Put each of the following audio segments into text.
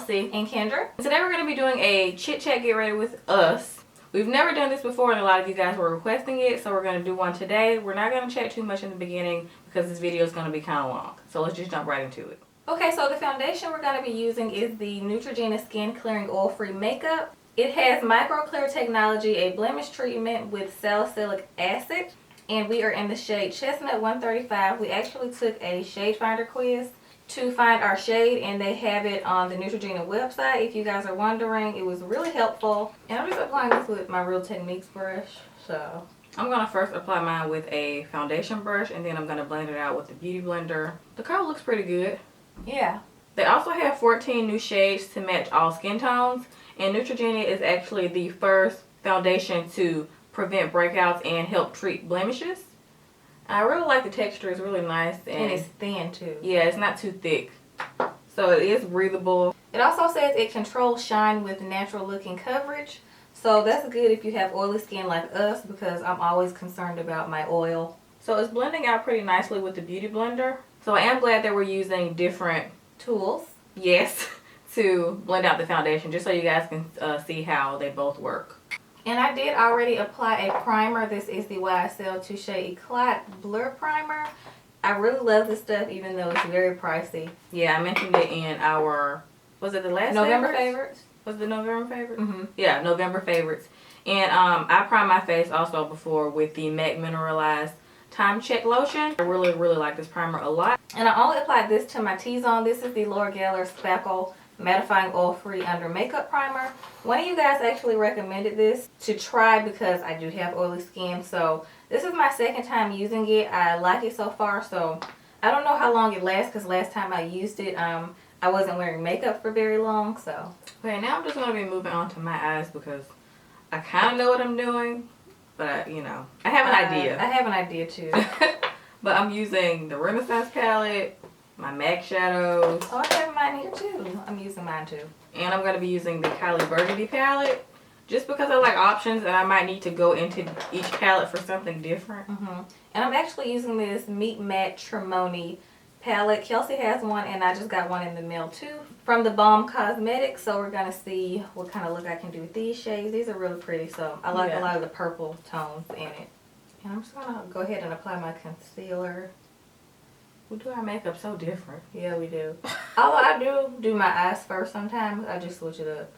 Kelsey and Kendra. Today we're going to be doing a chit chat get ready with us. We've never done this before and a lot of you guys were requesting it, so we're going to do one today. We're not going to chat too much in the beginning because this video is going to be kind of long. So let's just jump right into it. Okay, so the foundation we're going to be using is the Neutrogena Skin Clearing Oil Free Makeup. It has micro clear technology, a blemish treatment with salicylic acid, and we are in the shade Chestnut 135. We actually took a shade finder quiz to find our shade, and they have it on the Neutrogena website. If you guys are wondering, it was really helpful. And I'm just applying this with my Real Techniques brush. So I'm going to first apply mine with a foundation brush, and then I'm going to blend it out with the beauty blender. The color looks pretty good. Yeah. They also have 14 new shades to match all skin tones, and Neutrogena is actually the first foundation to prevent breakouts and help treat blemishes. I really like the texture. It's really nice. And it's thin too. Yeah, it's not too thick. So it is breathable. It also says it controls shine with natural looking coverage. So that's good if you have oily skin like us, because I'm always concerned about my oil. So it's blending out pretty nicely with the beauty blender. So I am glad that we're using different tools. Yes, to blend out the foundation, just so you guys can see how they both work. And I did already apply a primer. This is the YSL Touche Eclat Blur Primer. I really love this stuff, even though it's very pricey. Yeah, I mentioned it in our, was it the last November favorites? Was it the November favorites? Mm-hmm. Yeah, November favorites. And I primed my face also before with the MAC Mineralized Time Check Lotion. I really like this primer a lot. And I only applied this to my T-zone. This is the Laura Geller Speckle Mattifying Oil Free Under Makeup Primer. One of you guys actually recommended this to try because I do have oily skin. So this is my second time using it. I like it so far. So I don't know how long it lasts, because last time I used it, I wasn't wearing makeup for very long. So okay, now I'm just going to be moving on to my eyes because I kind of know what I'm doing. But I have an idea. I have an idea too. But I'm using the Renaissance palette, my MAC shadows. Oh, I have mine here too. I'm using mine too. And I'm going to be using the Kylie Burgundy palette. Just because I like options and I might need to go into each palette for something different. Mm-hmm. And I'm actually using this Meet Matrimony palette. Kelsey has one and I just got one in the mail too from the Balm Cosmetics. So we're going to see what kind of look I can do with these shades. These are really pretty. So I like a lot of the purple tones in it. And I'm just going to go ahead and apply my concealer. We do our makeup so different. Yeah, we do. Although I do my eyes first sometimes. I just switch it up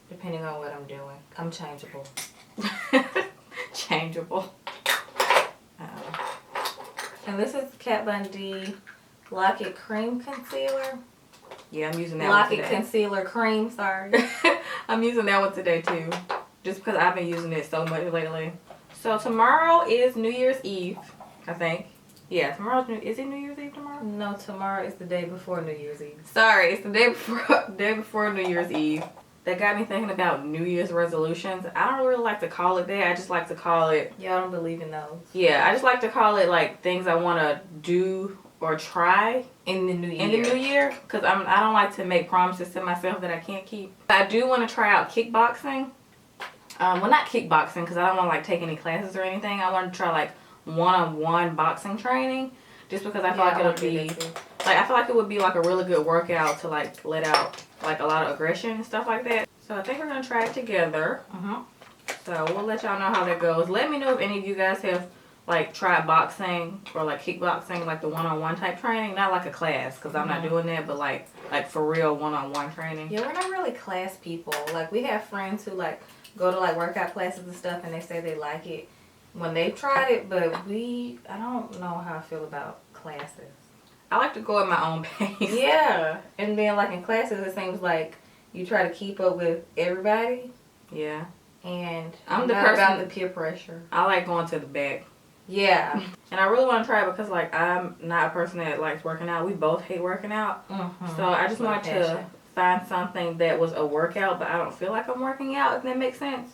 depending on what I'm doing. I'm changeable. Changeable. And this is Kat Von D Lock It Cream Concealer. Yeah, I'm using that Lock one It today. Concealer Cream, sorry. I'm using that one today too. Just because I've been using it so much lately. So tomorrow is New Year's Eve, I think. Yeah, is it New Year's Eve tomorrow? No, tomorrow is the day before New Year's Eve. Sorry, it's the day before New Year's Eve. That got me thinking about New Year's resolutions. I don't really like to call it that. I just like to call it... Y'all don't believe in those. Yeah, I just like to call it like things I want to do or try in the new year. Because I don't like to make promises to myself that I can't keep. I do want to try out kickboxing. Well, not kickboxing because I don't want to like take any classes or anything. I want to try like one-on-one boxing training, just because I feel like it'll be like, I feel like it would be like a really good workout to like let out like a lot of aggression and stuff like that. So I think we're gonna try it together. So we'll let y'all know how that goes. Let me know if any of you guys have like tried boxing or like kickboxing, like the one-on-one type training, not like a class, because I'm not doing that, but like for real one-on-one training. Yeah, we're not really class people. Like we have friends who like go to like workout classes and stuff, and they say they like it when they've tried it, but I don't know how I feel about classes. I like to go at my own pace. Yeah, and then like in classes, it seems like you try to keep up with everybody. Yeah. And I'm the not person about the peer pressure. I like going to the back. Yeah. And I really want to try it because like I'm not a person that likes working out. We both hate working out. So I just wanted to find something that was a workout, but I don't feel like I'm working out, if that makes sense.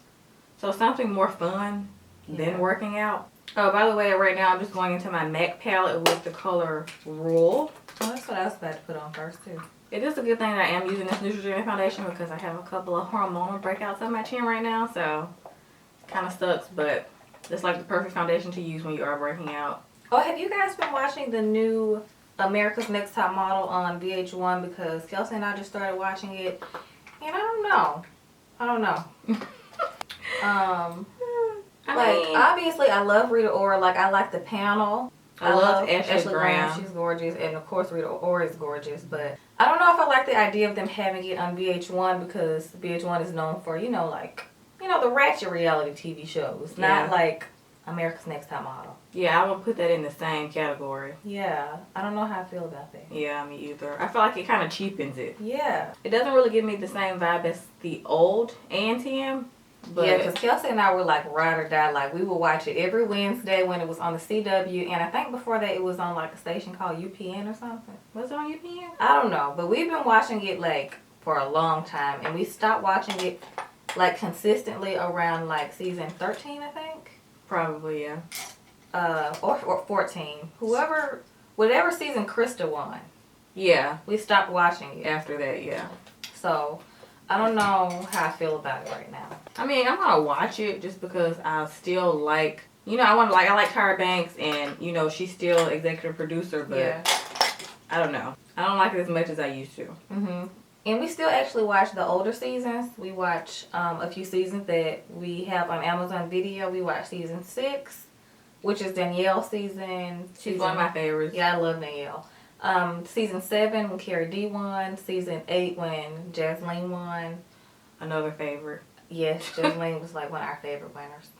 So something more fun than working out. Oh, by the way, right now I'm just going into my MAC palette with the color Roll. Oh, that's what I was about to put on first too. It is a good thing that I am using this Neutrogena foundation because I have a couple of hormonal breakouts on my chin right now, so it kind of sucks, but it's like the perfect foundation to use when you are breaking out. Oh, have you guys been watching the new America's Next Top Model on VH1 because Kelsey and I just started watching it, and I don't know. Obviously I love Rita Ora. Like, I like the panel. I love Ashley Graham. She's gorgeous, and of course Rita Ora is gorgeous. But I don't know if I like the idea of them having it on VH1 because VH1 is known for, the ratchet reality TV shows, not like America's Next Top Model. Yeah, I would put that in the same category. Yeah, I don't know how I feel about that. Yeah, me either. I feel like it kind of cheapens it. Yeah. It doesn't really give me the same vibe as the old ANTM. But yeah, because Kelsey and I were like ride or die. Like, we would watch it every Wednesday when it was on the CW. And I think before that it was on like a station called UPN or something. Was it on UPN? I don't know. But we've been watching it like for a long time. And we stopped watching it like consistently around like season 13, I think. Probably, yeah. Or 14. Whatever season Krista won. Yeah. We stopped watching it. After that, yeah. So, I don't know how I feel about it right now. I mean, I'm gonna watch it just because I still like, I like Tyra Banks, and she's still executive producer, but I don't know. I don't like it as much as I used to. Mhm. And we still actually watch the older seasons. We watch a few seasons that we have on Amazon Video. We watch season 6, which is Danielle's season. She's one of my favorites. Yeah, I love Danielle. Season 7 when Carrie D won. Season 8 when Jasmine won. Another favorite. Yes, Jasmine was like one of our favorite winners.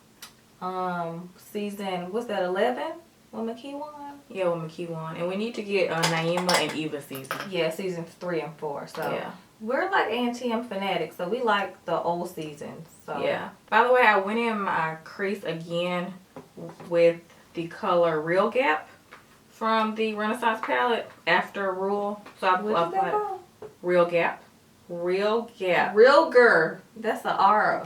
Season, what's that, 11? When McKee won? Yeah, when McKee won. And we need to get Naima and Eva season. Yeah, seasons 3 and 4. So yeah. We're like ANTM fanatics, so we like the old seasons. So yeah. By the way, I went in my crease again with the color Real Gap from the Renaissance palette after Rule. So I applied Real Gap. Real Gap. Real Girl. That's an R.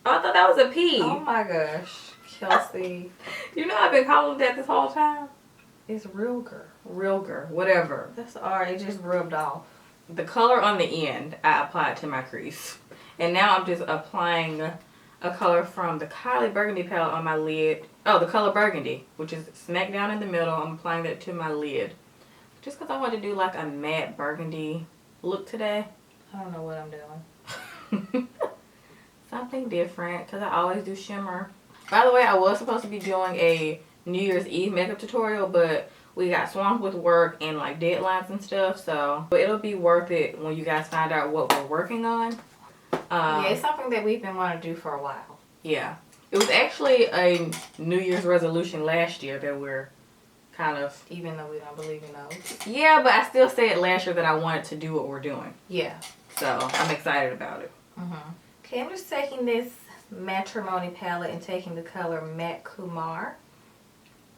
Oh, I thought that was a P. Oh my gosh. Kelsey. I've been calling that this whole time. It's Real Girl. Real Girl. Whatever. That's an R. It just rubbed off. The color on the end, I applied to my crease. And now I'm just applying a color from the Kylie Burgundy palette on my lid. Oh, the color Burgundy, which is smack down in the middle. I'm applying that to my lid. Just because I want to do like a matte burgundy look today. I don't know what I'm doing. Something different, because I always do shimmer. By the way, I was supposed to be doing a New Year's Eve makeup tutorial, but we got swamped with work and like deadlines and stuff. So but it'll be worth it when you guys find out what we're working on. Yeah, it's something that we've been wanting to do for a while. Yeah. It was actually a New Year's resolution last year that we're kind of... Even though we don't believe in those. Yeah, but I still said last year that I wanted to do what we're doing. Yeah. So I'm excited about it. Okay, I'm just taking this Matrimony palette and taking the color Matte Kumar.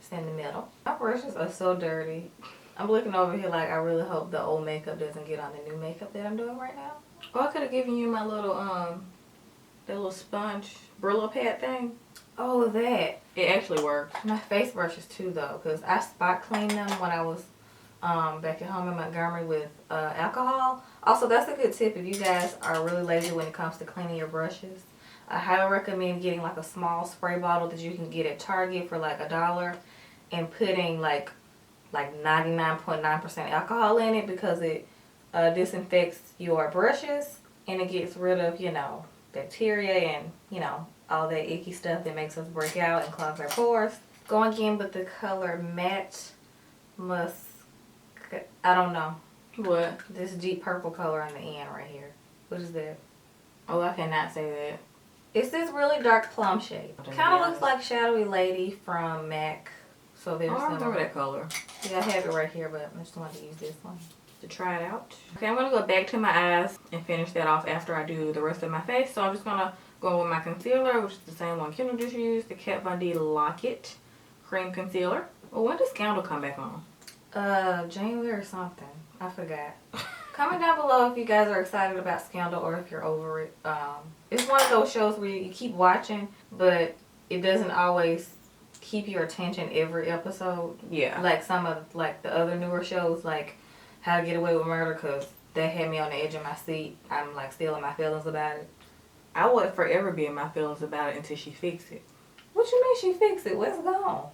It's in the middle. My brushes are so dirty. I'm looking over here like I really hope the old makeup doesn't get on the new makeup that I'm doing right now. Oh, I could have given you my little, that little sponge Brillo pad thing. Oh, that. It actually worked. My face brushes too, though, because I spot cleaned them when I was back at home in Montgomery with alcohol. Also, that's a good tip if you guys are really lazy when it comes to cleaning your brushes. I highly recommend getting like a small spray bottle that you can get at Target for like $1 and putting like 99.9% alcohol in it, because it disinfects your brushes and it gets rid of, bacteria and, all that icky stuff that makes us break out and clog our pores. Going in with the color Matte I don't know. What? This deep purple color on the end right here. What is that? Oh, I cannot say that. It's this really dark plum shade. Kind of looks like Shadowy Lady from MAC. So there's I remember that color. Yeah, I have it right here, but I just wanted to use this one to try it out. Okay, I'm going to go back to my eyes and finish that off after I do the rest of my face. So I'm just going to go with my concealer, which is the same one Kendra just used, the Kat Von D Lock-It Cream Concealer. Well, when does Scandal come back on? January or something. I forgot. Comment down below if you guys are excited about Scandal or if you're over it. It's one of those shows where you keep watching, but it doesn't always keep your attention every episode. Yeah. Like some of the other newer shows, like How to Get Away with Murder, because that had me on the edge of my seat. I'm like still in my feelings about it. I would forever be in my feelings about it until she fixed it. What you mean she fixed it? What's gone?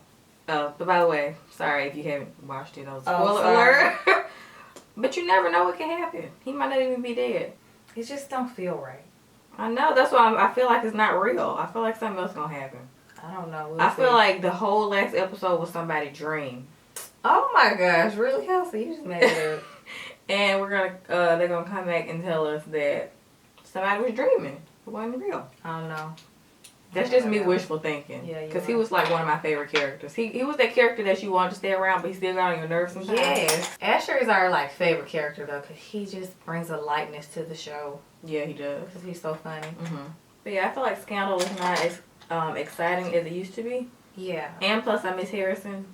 But by the way, sorry if you haven't watched it. I was Oh, spoiler alert. But you never know what can happen. He might not even be dead. It just don't feel right. I know. That's why I feel like it's not real. I feel like something else gonna happen. I don't know. We'll I see. feel like the whole last episode was somebody's dream. Oh my gosh, really, Kelsey? You just made it up. And they're gonna come back and tell us that somebody was dreaming. It wasn't real. I don't know. That's just me wishful thinking. Yeah, because he was like one of my favorite characters. He was that character that you wanted to stay around, but he still got on your nerves sometimes. Yes. Asher is our like favorite character though, because he just brings a lightness to the show. Yeah, he does. Because he's so funny. But yeah, I feel like Scandal is not as exciting as it used to be. Yeah. And plus, I miss Harrison.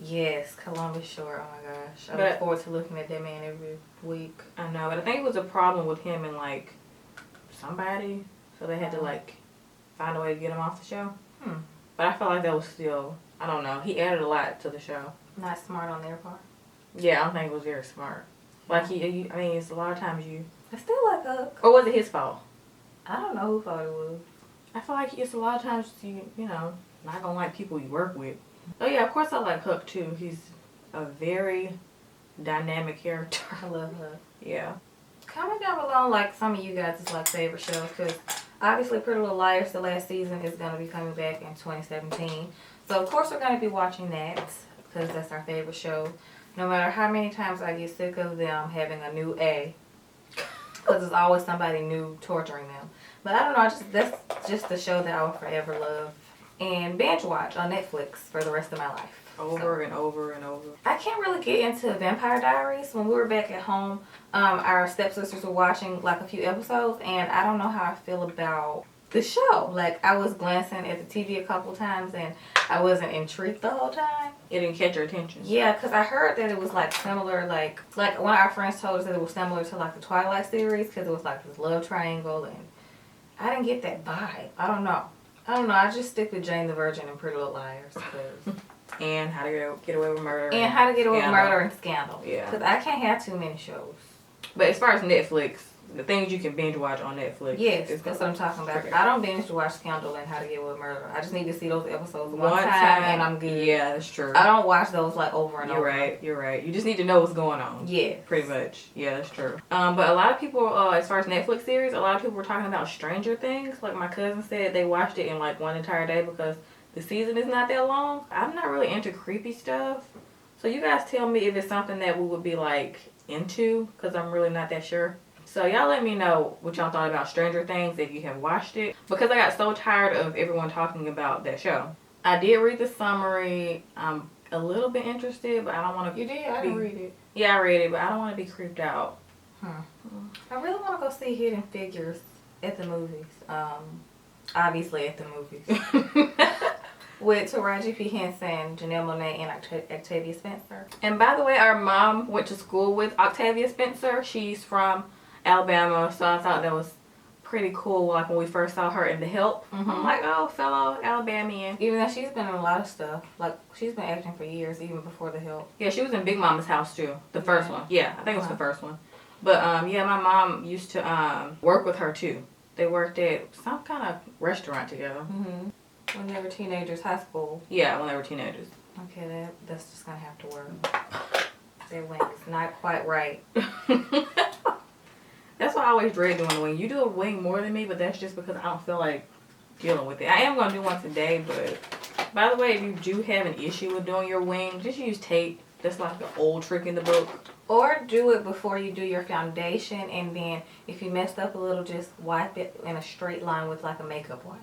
Yes, Columbus Short. Oh my gosh. I But- look forward to looking at that man every week. I know, but I think it was a problem with him and like somebody, so they had to like find a way to get him off the show. But I felt like that was still, I don't know, he added a lot to the show. Not smart on their part. Yeah, I don't think it was very smart. Like I mean, it's a lot of times I still like Hook. or was it his fault? I don't know who thought it was. I feel like it's a lot of times you know, not gonna like people you work with. Oh yeah, of course I like Hook too. He's a very dynamic character. I love Hook. Yeah. Comment down below like some of you guys' like favorite shows, because obviously Pretty Little Liars, the last season, is going to be coming back in 2017. So of course we're going to be watching that because that's our favorite show. No matter how many times I get sick of them having a new A, because there's always somebody new torturing them. But I don't know, that's just the show that I will forever love and binge watch on Netflix for the rest of my life. Over and over and over. I can't really get into Vampire Diaries. When we were back at home, our stepsisters were watching like a few episodes, and I don't know how I feel about the show. Like, I was glancing at the TV a couple times, and I wasn't intrigued the whole time. It didn't catch your attention. Yeah, because I heard that it was like similar, like one of our friends told us that it was similar to like the Twilight series, because it was like this love triangle, and I didn't get that vibe. I don't know. I just stick with Jane the Virgin and Pretty Little Liars. And How to Get Away with Murder. And How to Get Away with Murder and Scandal. Yeah. Because I can't have too many shows. But as far as Netflix, the things you can binge watch on Netflix. Yes, that's what I'm talking about. Okay. I don't binge watch Scandal and How to Get Away with Murder. I just need to see those episodes one time and I'm good. Yeah, that's true. I don't watch those like over and over. You're right. You just need to know what's going on. Yeah. Pretty much. Yeah, that's true. But a lot of people, as far as Netflix series, a lot of people were talking about Stranger Things. Like my cousin said, they watched it in like one entire day because the season is not that long. I'm not really into creepy stuff. So you guys tell me if it's something that we would be like into, because I'm really not that sure. So y'all let me know what y'all thought about Stranger Things, if you have watched it. Because I got so tired of everyone talking about that show. I did read the summary. I'm a little bit interested, but I don't want to. You did? I didn't read it. Yeah, I read it, but I don't want to be creeped out. I really want to go see Hidden Figures at the movies. Obviously at the movies. With Taraji P. Henson, Janelle Monáe, and Octavia Spencer. And by the way, our mom went to school with Octavia Spencer. She's from Alabama, so I thought that was pretty cool. Like when we first saw her in The Help, I'm like, oh, fellow Alabamian. Even though she's been in a lot of stuff. Like, she's been acting for years, even before The Help. Yeah, she was in Big Mama's House too. The first one. Yeah, I think it was the first one. But yeah, my mom used to work with her too. They worked at some kind of restaurant together. When they were teenagers, high school. Yeah, when they were teenagers. Okay, that's just gonna have to work. That wing is not quite right. That's why I always dread doing the wing. You do a wing more than me, but that's just because I don't feel like dealing with it. I am gonna do one today, but by the way, if you do have an issue with doing your wing, just use tape. That's like the old trick in the book. Or do it before you do your foundation, and then if you messed up a little, just wipe it in a straight line with like a makeup wipe.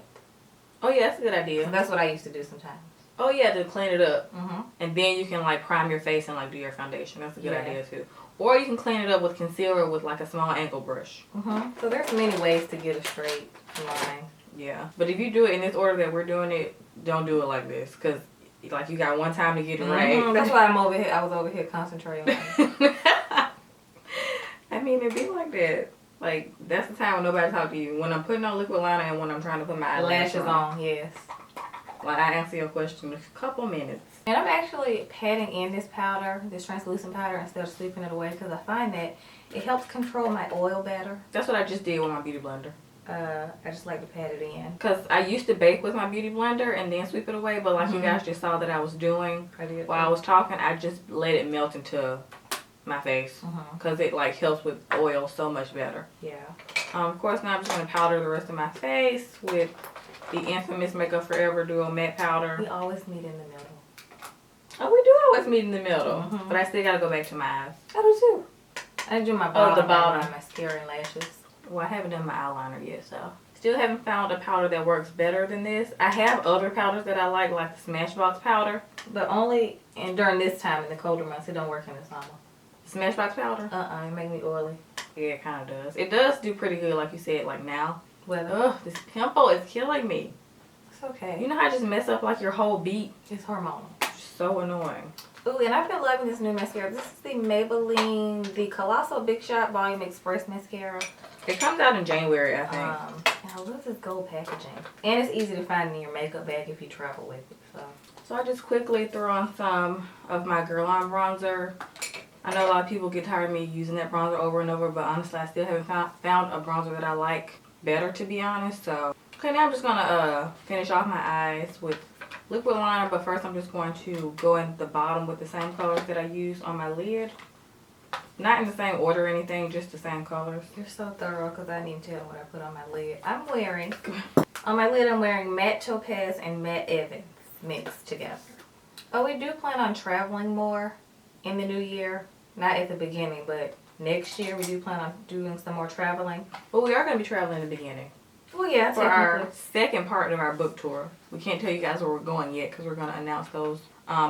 Oh yeah, that's a good idea. That's what I used to do sometimes. Oh yeah, to clean it up. And then you can like prime your face and like do your foundation. That's a good idea too. Or you can clean it up with concealer with like a small angle brush. So there's many ways to get a straight line. Yeah. But if you do it in this order that we're doing it, don't do it like this. Because like you got one time to get it right. That's why I was over here concentrating on it. I mean, it be like that. Like, that's the time when nobody talk to you. When I'm putting on liquid liner and when I'm trying to put my eyelashes on. Yes. Like, I answer your question in a couple minutes. And I'm actually patting in this powder, this translucent powder, instead of sweeping it away, because I find that it helps control my oil better. That's what I just did with my beauty blender. I just like to pat it in. Because I used to bake with my beauty blender and then sweep it away, but like you guys just saw that I was doing while I was talking, I just let it melt into my face because it like helps with oil so much better. Yeah. Of course, now I'm just going to powder the rest of my face with the infamous Makeup Forever Duo Matte Powder. We always meet in the middle. Oh, we do always meet in the middle, but I still got to go back to my eyes. I do too. I do my bottom, the bottom. mascara and lashes. Well, I haven't done my eyeliner yet, so. Still haven't found a powder that works better than this. I have other powders that I like the Smashbox powder. But only during this time in the colder months. It don't work in the summer. Smashbox powder? It make me oily. Yeah, it kind of does. It does do pretty good, like you said, like now. Weather. Ugh, this pimple is killing me. It's okay. You know how I just mess up like your whole beat? It's hormonal. So annoying. Ooh, and I've been loving this new mascara. This is the Maybelline, the Colossal Big Shot Volume Express Mascara. It comes out in January, I think. And I love this gold packaging. And it's easy to find in your makeup bag if you travel with it. So I just quickly threw on some of my Girl On bronzer. I know a lot of people get tired of me using that bronzer over and over, but honestly, I still haven't found a bronzer that I like better, to be honest. So, okay, now I'm just going to finish off my eyes with liquid liner, but first I'm just going to go in the bottom with the same colors that I used on my lid. Not in the same order or anything, just the same colors. You're so thorough because I need to tell what I put on my lid. On my lid I'm wearing Matte Topaz and Matte Evans mixed together. Oh, we do plan on traveling more in the new year. Not at the beginning, but next year we do plan on doing some more traveling. But we are going to be traveling in the beginning. Well, yeah, for our second part of our book tour. We can't tell you guys where we're going yet because we're going to announce those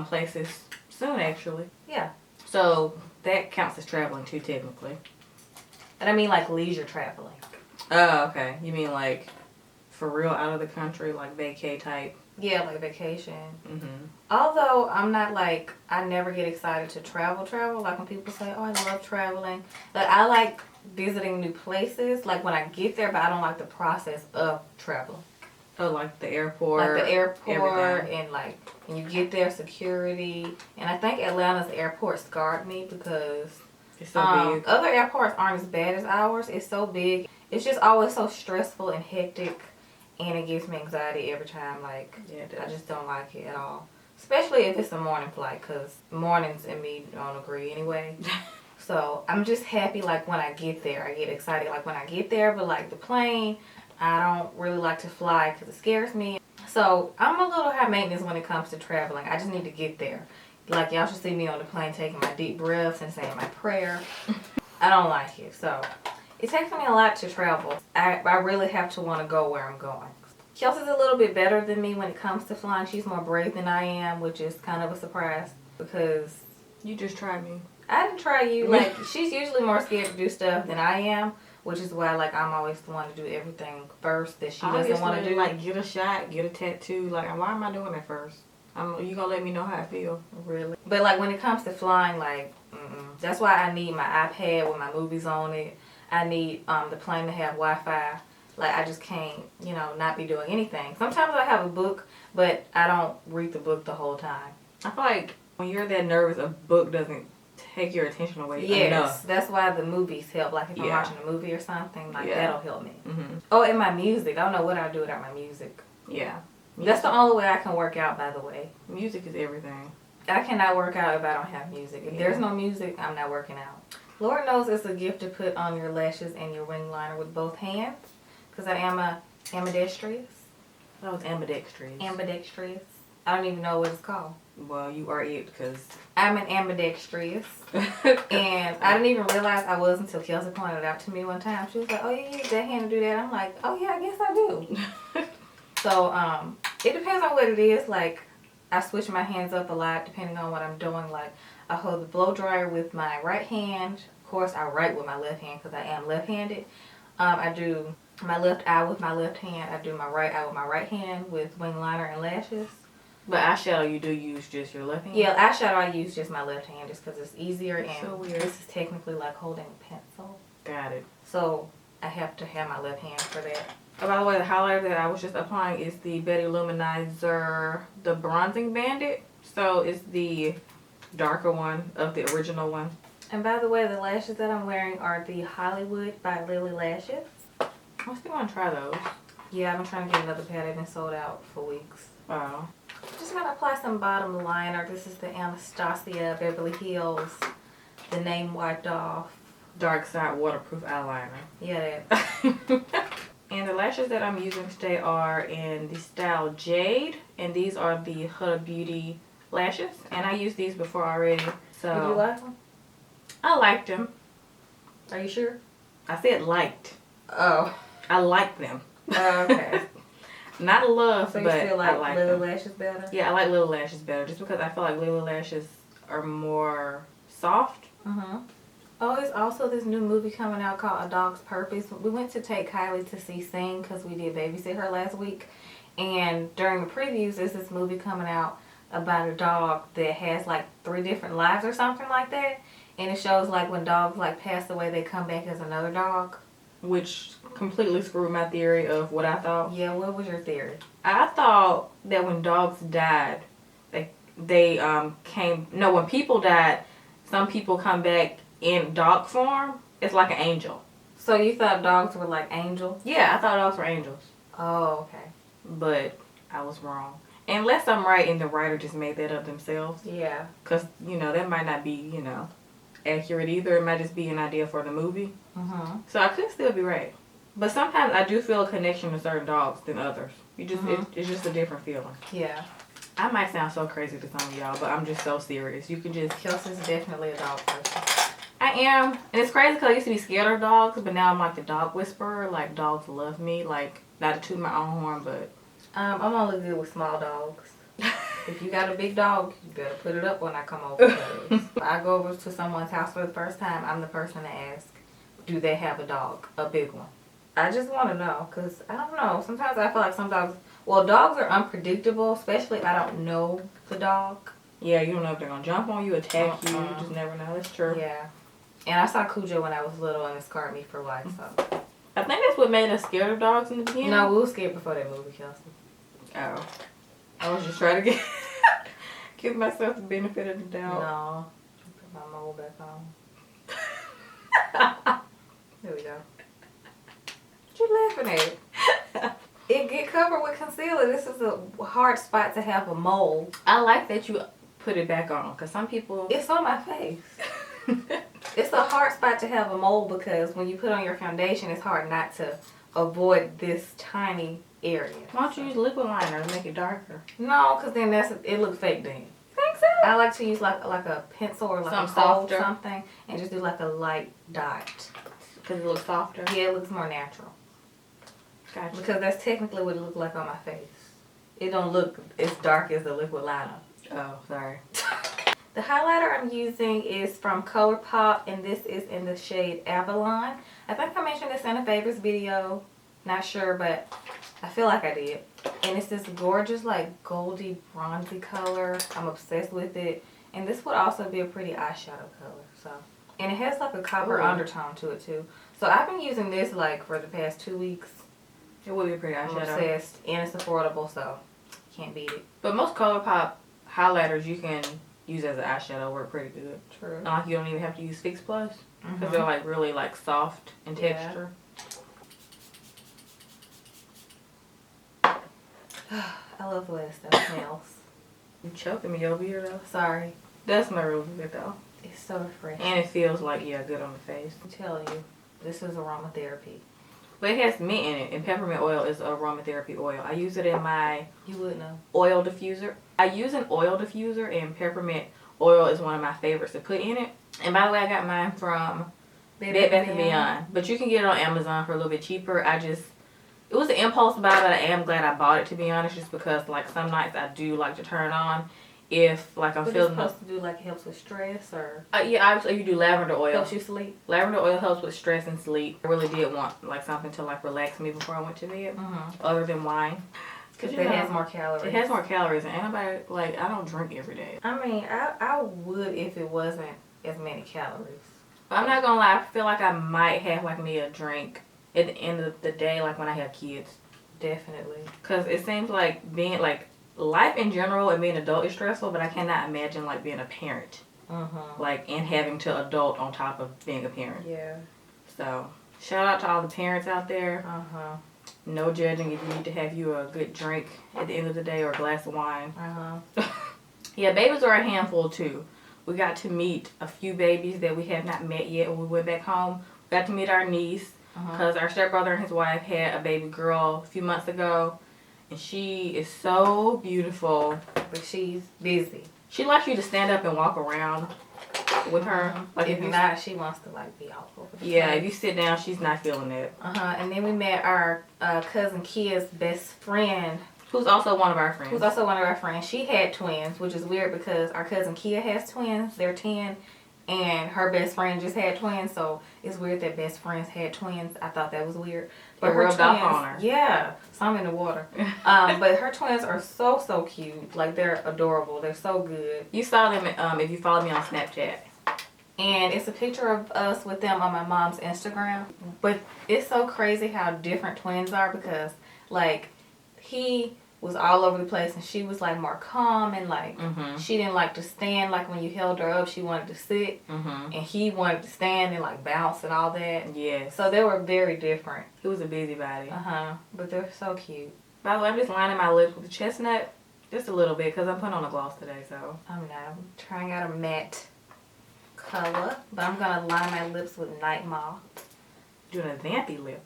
places soon, actually. Yeah. So that counts as traveling too, technically. And I mean like leisure traveling. Oh, okay. You mean like for real out of the country, like vacay type? Yeah, like vacation. Although I'm not like, I never get excited to travel. Like when people say, oh, I love traveling. Like I like visiting new places, like when I get there, but I don't like the process of traveling. Oh, like the airport. Like the airport everything. and like when you get there, security. And I think Atlanta's airport scarred me because it's so big. Other airports aren't as bad as ours. It's so big. It's just always so stressful and hectic. And it gives me anxiety every time. Like, yeah, I just don't like it at all. Especially if it's a morning flight, because mornings and me don't agree anyway. So, I'm just happy, like, when I get there. I get excited, like, when I get there. But, like, the plane, I don't really like to fly because it scares me. So, I'm a little high maintenance when it comes to traveling. I just need to get there. Like, y'all should see me on the plane taking my deep breaths and saying my prayer. I don't like it. So, it takes me a lot to travel. I really have to want to go where I'm going. Kelsey's a little bit better than me when it comes to flying. She's more brave than I am, which is kind of a surprise because you just tried me. I didn't try you. Like, she's usually more scared to do stuff than I am, which is why, like, I'm always the one to do everything first that she doesn't want to do. Like, get a shot, get a tattoo. Like, why am I doing that first? You gonna let me know how I feel? Really? But, like, when it comes to flying, like, that's why I need my iPad with my movies on it. I need the plane to have Wi-Fi. Like, I just can't, not be doing anything. Sometimes I have a book, but I don't read the book the whole time. I feel like when you're that nervous, a book doesn't take your attention away enough. That's why the movies help. Like, if I'm watching a movie or something, like, that'll help me. Mm-hmm. Oh, and my music. I don't know what I'd do without my music. Yeah. That's the only way I can work out, by the way. Music is everything. I cannot work out if I don't have music. If there's no music, I'm not working out. Lord knows it's a gift to put on your lashes and your wing liner with both hands. Because I am ambidextrous. That was ambidextrous. Ambidextrous. I don't even know what it's called. Well, you are it because I'm an ambidextrous. And I didn't even realize I was until Kelsey pointed it out to me one time. She was like, oh, you use that hand to do that? I'm like, oh, yeah, I guess I do. So, it depends on what it is. Like, I switch my hands up a lot depending on what I'm doing. Like, I hold the blow dryer with my right hand. Of course, I write with my left hand because I am left-handed. I do my left eye with my left hand. I do my right eye with my right hand with wing liner and lashes. But eyeshadow, you do use just your left hand? Yeah, eyeshadow I use just my left hand just because it's easier. It's and so weird. This is technically like holding a pencil. Got it. So I have to have my left hand for that. Oh, by the way, the highlighter that I was just applying is the Betty Luminizer, the Bronzing Bandit. So it's the darker one of the original one. And by the way, the lashes that I'm wearing are the Hollywood by Lily Lashes. I still want to try those. Yeah, I've been trying to get another pad. They've been sold out for weeks. Wow. Just gonna apply some bottom liner. This is the Anastasia Beverly Hills. The name wiped off. Dark Side Waterproof Eyeliner. Yeah, that. And the lashes that I'm using today are in the style Jade. And these are the Huda Beauty lashes. And I used these before already. So Did you like them? I liked them. Are you sure? I said liked. Oh. I liked them. Okay. Not love, So you but feel I like like Lily them. Lashes better? Yeah, I like Lily Lashes better. Just because I feel like Lily Lashes are more soft. Mm-hmm. Oh, there's also this new movie coming out called A Dog's Purpose. We went to take Kylie to see Sing because we did babysit her last week. And during the previews, there's this movie coming out about a dog that has like 3 different lives or something like that. And it shows like when dogs like pass away, they come back as another dog. Which completely screwed my theory of what I thought. Yeah, what was your theory? I thought that when dogs died, when people died, some people come back in dog form. It's like an angel. So you thought dogs were like angels? Yeah, I thought dogs were angels. Oh, okay. But I was wrong. Unless I'm right and the writer just made that up themselves. Yeah. Because, that might not be, accurate either. It might just be an idea for the movie. Mm-hmm. So I could still be right. But sometimes I do feel a connection to certain dogs than others. It's just a different feeling. Yeah. I might sound so crazy to some of y'all, but I'm just so serious. You can just... Kelsey's definitely a dog person. I am. And it's crazy because I used to be scared of dogs, but now I'm like the dog whisperer. Like, dogs love me. Like, not to toot my own horn, but... I'm only good with small dogs. If you got a big dog, you better put it up when I come over. Because if I go over to someone's house for the first time, I'm the person to ask, do they have a dog? A big one. I just want to know, because I don't know. Sometimes I feel like some dogs... Well, dogs are unpredictable, especially if I don't know the dog. Yeah, you don't know if they're going to jump on you, attack you. You just never know. That's true. Yeah. And I saw Cujo when I was little, and it scarred me for life, so... I think that's what made us scared of dogs in the beginning. No, we were scared before that movie, Kelsey. Oh. I was just trying to give myself the benefit of the doubt. No. Put my mold back on. There we go. What you laughing at? It get covered with concealer. This is a hard spot to have a mole. I like that you put it back on, because some people... It's on my face. It's a hard spot to have a mole because when you put on your foundation, it's hard not to avoid this tiny area. Why don't you use liquid liner to make it darker? No, because then it looks fake then. Think so? I like to use like a pencil or like Something a fold softer. something and just do like a light dot. Because it looks softer? Yeah, it looks more natural. Gotcha. Because that's technically what it looked like on my face. It don't look as dark as the liquid liner. Oh, sorry. The highlighter I'm using is from ColourPop, and this is in the shade Avalon. I think I mentioned this in a favorites video. Not sure, but I feel like I did. And it's this gorgeous, like, goldy, bronzy color. I'm obsessed with it. And this would also be a pretty eyeshadow color. So, and it has, like, a copper undertone to it, too. So I've been using this, like, for the past 2 weeks. It would be a pretty I'm eyeshadow. obsessed, and it's affordable, so can't beat it. But most ColourPop highlighters you can use as an eyeshadow work pretty good. True. Like, you don't even have to use Fix Plus. Because they're, like, really, like, soft in Yeah. texture. I love the way that stuff smells. You choking me over here, though. Sorry. Does smell really good, though. It's so refreshing. And it feels like, yeah, good on the face. I'm telling you, this is aromatherapy. But it has mint in it, and peppermint oil is aromatherapy oil. I use it in my You would know. oil diffuser. I use an oil diffuser, and peppermint oil is one of my favorites to put in it. And by the way, I got mine from Bed Bath & Beyond. But you can get it on Amazon for a little bit cheaper. It was an impulse buy, but I am glad I bought it, to be honest, just because, like, some nights I do like to turn on if, like, I'm But feeling... it's supposed to do, like, it helps with stress or yeah, obviously you do lavender oil. helps you sleep. Lavender oil helps with stress and sleep. I really did want, like, something to, like, relax me before I went to bed, other than wine. Because it has more calories. It has more calories, and anybody, like, I don't drink every day. I mean, I would if it wasn't as many calories. But I'm not gonna lie, I feel like I might have, like, me a drink at the end of the day, like, when I have kids. Definitely. Because it seems like being, like, life in general and being an adult is stressful, but I cannot imagine, like, being a parent. Like, and having to adult on top of being a parent. Yeah. So, Shout out to all the parents out there. Uh-huh. No judging if you need to have you a good drink at the end of the day or a glass of wine. Uh-huh. Yeah, babies are a handful too. We got to meet a few babies that we have not met yet when we went back home. We got to meet our niece because our stepbrother and his wife had a baby girl a few months ago. And she is so beautiful. But she's busy. She likes you to stand up and walk around with her. Like if not, she wants to like be all over the yeah, place. if you sit down, she's not feeling it. And then we met our cousin Kia's best friend. Who's also one of our friends. She had twins, which is weird because our cousin Kia has twins. They're 10. And her best friend just had twins. So it's weird that best friends had twins. I thought that was weird. But her rubbed off on her. Yeah. Some in the water. But her twins are so cute. Like, they're adorable. They're so good. You saw them if you follow me on Snapchat. And it's a picture of us with them on my mom's Instagram. But it's so crazy how different twins are because, like, he was all over the place and she was, like, more calm and, like, she didn't like to stand. Like, when you held her up, she wanted to sit. And he wanted to stand and, like, bounce and all that. Yes. So they were very different. He was a busybody. But they're so cute. By the way, I'm just lining my lips with chestnut. Just a little bit because I'm putting on a gloss today, so. I'm trying out a matte color, but I'm gonna line my lips with Night Moth. Doing a vampy lip.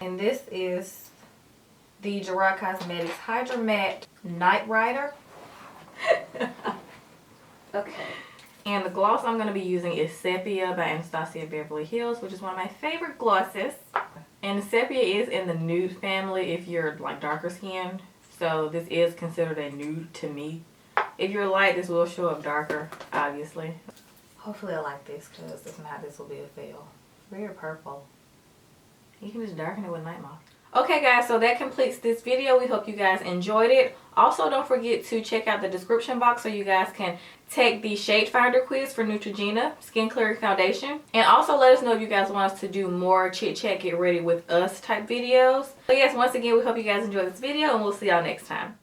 And this is the Gerard Cosmetics Hydra Matte Night Rider. Okay. And the gloss I'm going to be using is Sepia by Anastasia Beverly Hills, which is one of my favorite glosses. And Sepia is in the nude family if you're like darker skinned. So this is considered a nude to me. If you're light, this will show up darker, obviously. Hopefully I like this because if not, this will be a fail. Weird purple. You can just darken it with Night Moth. Okay guys, so that completes this video. We hope you guys enjoyed it. Also, don't forget to check out the description box so you guys can take the shade finder quiz for Neutrogena Skin Clearing Foundation. And also let us know if you guys want us to do more chit chat, get ready with us type videos. So yes, once again, we hope you guys enjoyed this video and we'll see y'all next time.